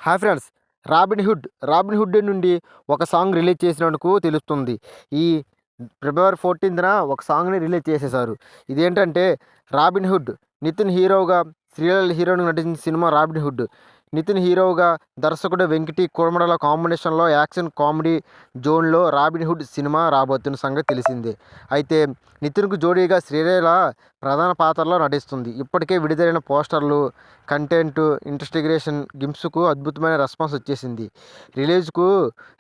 Hi friends. 'Robin hood' నుండి ఒక song release చేసినందుకు తెలుస్తుంది. ఈ ఫిబ్రవరి 14న ఒక సాంగ్‌ని రిలీజ్ చేసేశారు. ఇదేంటంటే 'రాబిన్ హుడ్' నితిన్ హీరోగా, శ్రీలీల హీరోయిన్‌గా నటించిన సినిమా 'రాబిన్ హుడ్'. నితిన్ హీరోగా, దర్శకుడు వెంకటి కురమడల కాంబినేషన్‌లో యాక్షన్ కామెడీ జోన్‌లో 'రాబిన్ హుడ్' సినిమా రాబోతున్న సంగతి తెలిసిందే. అయితే నితిన్‌కు జోడీగా శ్రీలీల ప్రధాన పాత్రలో నటిస్తుంది. ఇప్పటికే విడుదలైన పోస్టర్లు, కంటెంట్, ఇన్వెస్టిగేషన్ గ్లింప్స్‌కు అద్భుతమైన రెస్పాన్స్ వచ్చేసింది. రిలీజ్‌కు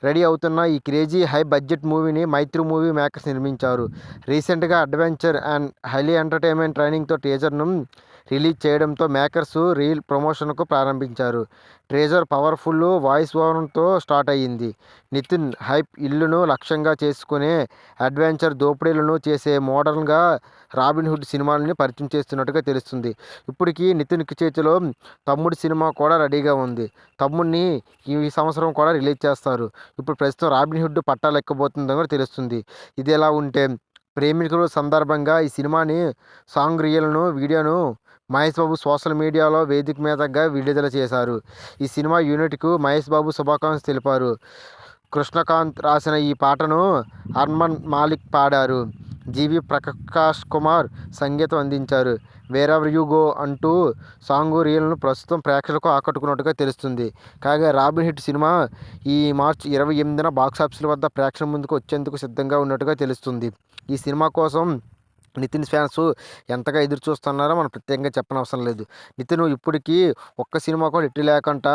రెడీ అవుతున్న ఈ క్రేజీ హై బడ్జెట్ మూవీని మైత్రి మూవీ మేకర్స్ నిర్మించారు. రీసెంట్‌గా అడ్వెంచర్ అండ్ హైలీ ఎంటర్‌టైన్‌మెంట్ ట్రైనింగ్‌తో టీజర్‌ను రిలీజ్ చేయడంతో మేకర్స్ రీల్ ప్రమోషన్‌కు ప్రారంభించారు. టీజర్ పవర్‌ఫుల్ వాయిస్ ఓవర్‌తో స్టార్ట్ అయ్యింది. నితిన్ హైప్ ఇల్లును లక్ష్యంగా చేసుకునే అడ్వెంచర్ దోపిడీలను చేసే మోడర్న్‌గా 'రాబిన్ హుడ్' సినిమాని పరిచయం చేస్తున్నట్టుగా తెలుస్తుంది. ఇప్పటికి నితిన్ చేతిలో 'తమ్ముడు' సినిమా కూడా రెడీగా ఉంది. 'తమ్ముడిని' ఈ సంవత్సరం కూడా రిలీజ్ చేస్తారు. ఇప్పుడు ప్రస్తుతం 'రాబిన్ హుడ్' పట్టాలెక్కబోతుందని కూడా తెలుస్తుంది. ఇదిలా ఉంటే ప్రేమికుల సందర్భంగా ఈ సినిమాని సాంగ్ వీడియోను మహేష్ బాబు సోషల్ మీడియాలో వేదిక మీదుగా విడుదల చేశారు. ఈ సినిమా యూనిట్‌కు మహేష్ బాబు శుభాకాంక్షలు తెలిపారు. కృష్ణకాంత్ రాసిన ఈ పాటను అర్మాన్ మాలిక్ పాడారు. జీవి ప్రకాష్ కుమార్ సంగీతం అందించారు. 'వేరెవర్ యు గో' అంటూ సాంగ్ రీల్‌ను ప్రస్తుతం ప్రేక్షకులకు ఆకట్టుకున్నట్టుగా తెలుస్తుంది. కాగా 'రాబిన్ హుడ్' సినిమా ఈ మార్చి 28న బాక్సాఫీస్ వద్ద ప్రేక్షకుల ముందుకు వచ్చేందుకు సిద్ధంగా ఉన్నట్టుగా తెలుస్తుంది. ఈ సినిమా కోసం నితిన్ ఫ్యాన్స్ ఎంతగా ఎదురు చూస్తున్నారో మనం ప్రత్యేకంగా చెప్పనవసరం లేదు. నితిన్ ఇప్పటికీ ఒక్క సినిమా కూడా హిట్ లేకుండా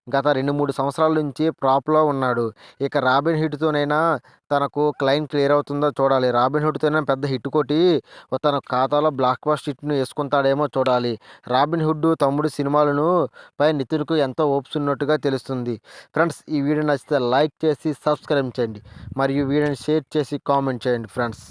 గత 2, 3 సంవత్సరాల నుంచి ఫ్లాప్‌లో ఉన్నాడు. ఇక 'రాబిన్ హుడ్'తోనైనా తనకు క్లెయిమ్ క్లియర్ అవుతుందో చూడాలి. 'రాబిన్ హుడ్'తోనైనా పెద్ద హిట్ కొట్టి తన ఖాతాలో బ్లాక్ బస్టర్ హిట్‌ను వేసుకుంటాడేమో చూడాలి. 'రాబిన్ హుడ్', 'తమ్ముడు' సినిమాలను పై నితిన్‌కు ఎంతో హోప్స్ ఉన్నట్టుగా తెలుస్తుంది. ఫ్రెండ్స్, ఈ వీడియో నచ్చితే లైక్ చేసి సబ్స్క్రైబ్ చేయండి. మరియు వీడియోని షేర్ చేసి కామెంట్ చేయండి ఫ్రెండ్స్.